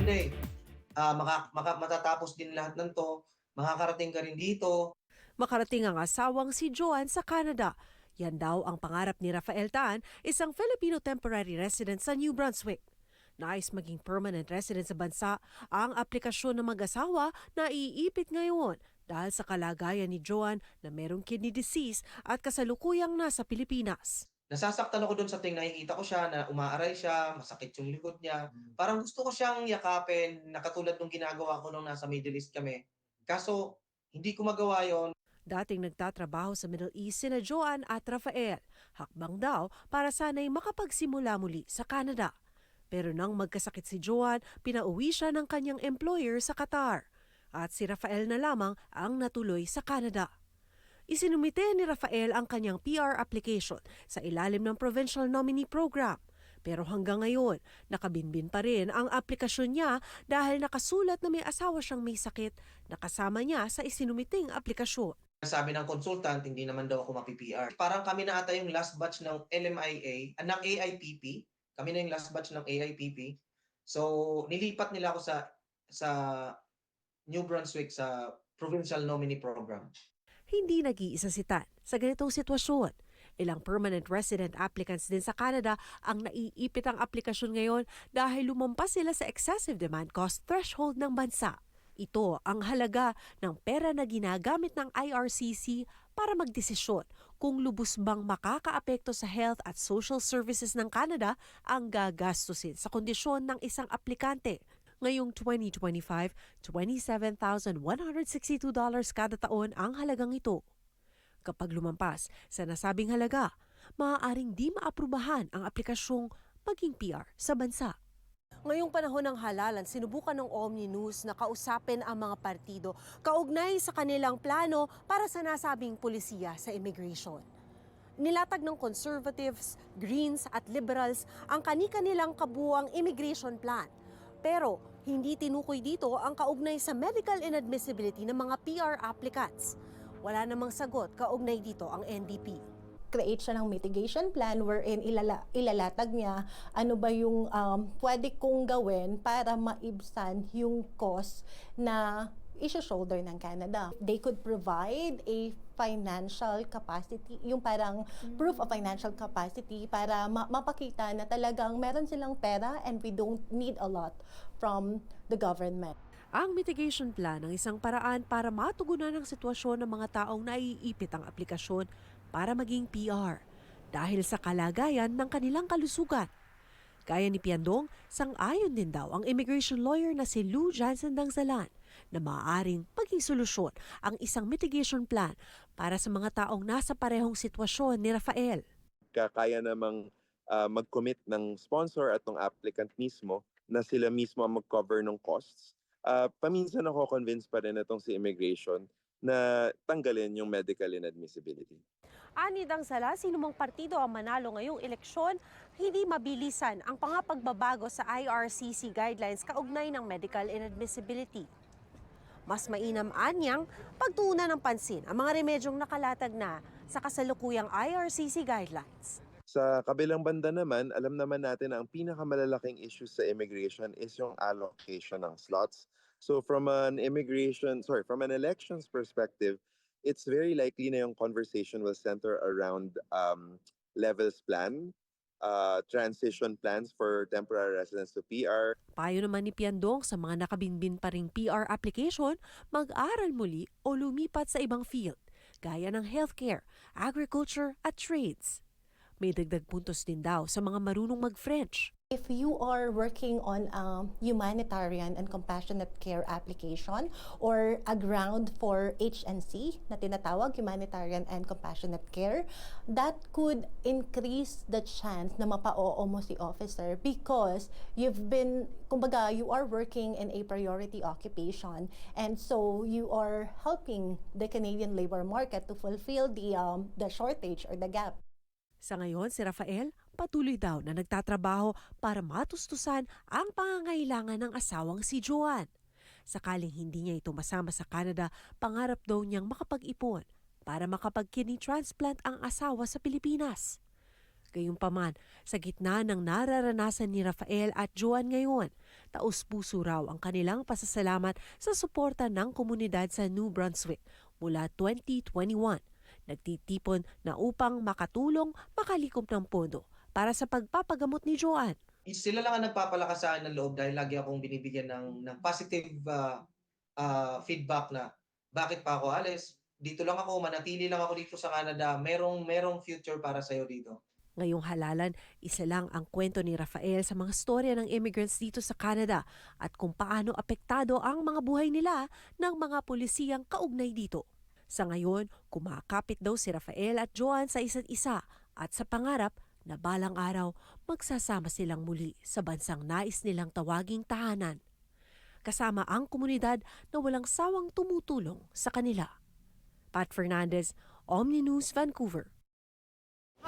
someday, matatapos din lahat ng 'to, makakarating ka rin dito. Makarating ang asawang si Joan sa Canada. Yan daw ang pangarap ni Rafael Tan, isang Filipino temporary resident sa New Brunswick. Nais maging permanent resident sa bansa ang aplikasyon ng mag-asawa na iipit ngayon dahil sa kalagayan ni Joan na merong kidney disease at kasalukuyang nasa Pilipinas. Nasasaktan ako dun sa tuwing nakikita ko siya na umaaray siya, masakit yung likod niya. Parang gusto ko siyang yakapin na katulad nung ginagawa ko nung nasa Middle East kami. Kaso hindi ko magawa yon. Dating nagtatrabaho sa Middle East sina Joan at Rafael. Hakbang daw para sana'y makapagsimula muli sa Canada. Pero nang magkasakit si Joan, pinauwi siya ng kanyang employer sa Qatar. At si Rafael na lamang ang natuloy sa Canada. Isinumite ni Rafael ang kanyang PR application sa ilalim ng Provincial Nominee Program. Pero hanggang ngayon, nakabinbin pa rin ang aplikasyon niya dahil nakasulat na may asawa siyang may sakit na kasama niya sa isinumiting aplikasyon. Sabi ng consultant, hindi naman daw ako mapi-PR. Parang kami na ata yung last batch ng LMIA, ng AIPP. Kami na yung last batch ng AIPP. So, nilipat nila ako sa New Brunswick sa Provincial Nominee Program. Hindi nag-iisa si Tan sa ganitong sitwasyon. Ilang permanent resident applicants din sa Canada ang naiipit ang aplikasyon ngayon dahil lumampas sila sa excessive demand cost threshold ng bansa. Ito ang halaga ng pera na ginagamit ng IRCC para magdesisyon kung lubos bang makakaapekto sa health at social services ng Canada ang gagastusin sa kondisyon ng isang aplikante. Ngayong 2025, $27,162 kada taon ang halagang ito. Kapag lumampas sa nasabing halaga, maaaring di maaprubahan ang aplikasyong maging PR sa bansa. Ngayong panahon ng halalan, sinubukan ng Omni News na kausapin ang mga partido kaugnay sa kanilang plano para sa nasabing pulisiya sa immigration. Nilatag ng Conservatives, Greens at Liberals ang kani-kanilang kabuuang immigration plan. Pero hindi tinukoy dito ang kaugnay sa medical inadmissibility ng mga PR applicants. Wala namang sagot kaugnay dito ang NDP. Create siya ng mitigation plan wherein ilalatag niya ano ba yung pwede kong gawin para maibsan yung cost na issue-shoulder ng Canada. They could provide a financial capacity, yung parang proof of financial capacity para mapakita na talagang meron silang pera and we don't need a lot from the government. Ang mitigation plan ang isang paraan para matugunan ang sitwasyon ng mga taong naiipit ang aplikasyon para maging PR dahil sa kalagayan ng kanilang kalusugan. Gaya ni Piandong, sang-ayon din daw ang immigration lawyer na si Lou Jansen Dangsalan na maaaring maging solusyon ang isang mitigation plan para sa mga taong nasa parehong sitwasyon ni Rafael. Kaya namang mag-commit ng sponsor at ng applicant mismo na sila mismo ang mag-cover ng costs. Paminsan ako convinced pa rin itong si immigration na tanggalin yung medical inadmissibility. Ani Dangsala, sinumang partido ang manalo ngayong eleksyon, hindi mabilisan ang pagbabago sa IRCC guidelines kaugnay ng medical inadmissibility. Mas mainam anyang pagtuunan ng pansin ang mga remedyong nakalatag na sa kasalukuyang IRCC guidelines. Sa kabilang banda naman, alam naman natin na ang pinakamalalaking issue sa immigration is yung allocation ng slots. So from an elections perspective, it's very likely na yung conversation will center around levels plan, transition plans for temporary residents to PR. Payo naman ni Piandong sa mga nakabinbin pa ring PR application, mag-aral muli o lumipat sa ibang field, gaya ng healthcare, agriculture at trades. May dagdag puntos din daw sa mga marunong mag-French. If you are working on a humanitarian and compassionate care application or a ground for HNC na tinatawag humanitarian and compassionate care, that could increase the chance na mapa-oo mo si officer because you are working in a priority occupation and so you are helping the Canadian labor market to fulfill the shortage or the gap. Sa ngayon, si Rafael patuloy daw na nagtatrabaho para matustusan ang pangangailangan ng asawang si Joan. Sakaling hindi niya ito masama sa Canada, pangarap daw niyang makapag-ipon para makapag-kidney transplant ang asawa sa Pilipinas. Gayunpaman, sa gitna ng nararanasan ni Rafael at Joan ngayon, taus-puso raw ang kanilang pasasalamat sa suporta ng komunidad sa New Brunswick mula 2021. Nagtitipon na upang makatulong makalikom ng pondo para sa pagpapagamot ni Joan. Sila lang ang nagpapalakas sa akin ng loob dahil lagi akong binibigyan ng positive feedback na bakit pa ako alis? Dito lang ako, manatili lang ako dito sa Canada. Merong future para sa'yo dito. Ngayong halalan, isa lang ang kwento ni Rafael sa mga storya ng immigrants dito sa Canada at kung paano apektado ang mga buhay nila ng mga pulisiyang kaugnay dito. Sa ngayon, kumakapit daw si Rafael at Joan sa isa't isa at sa pangarap na balang araw magsasama silang muli sa bansang nais nilang tawaging tahanan. Kasama ang komunidad na walang sawang tumutulong sa kanila. Pat Fernandez, Omni News, Vancouver.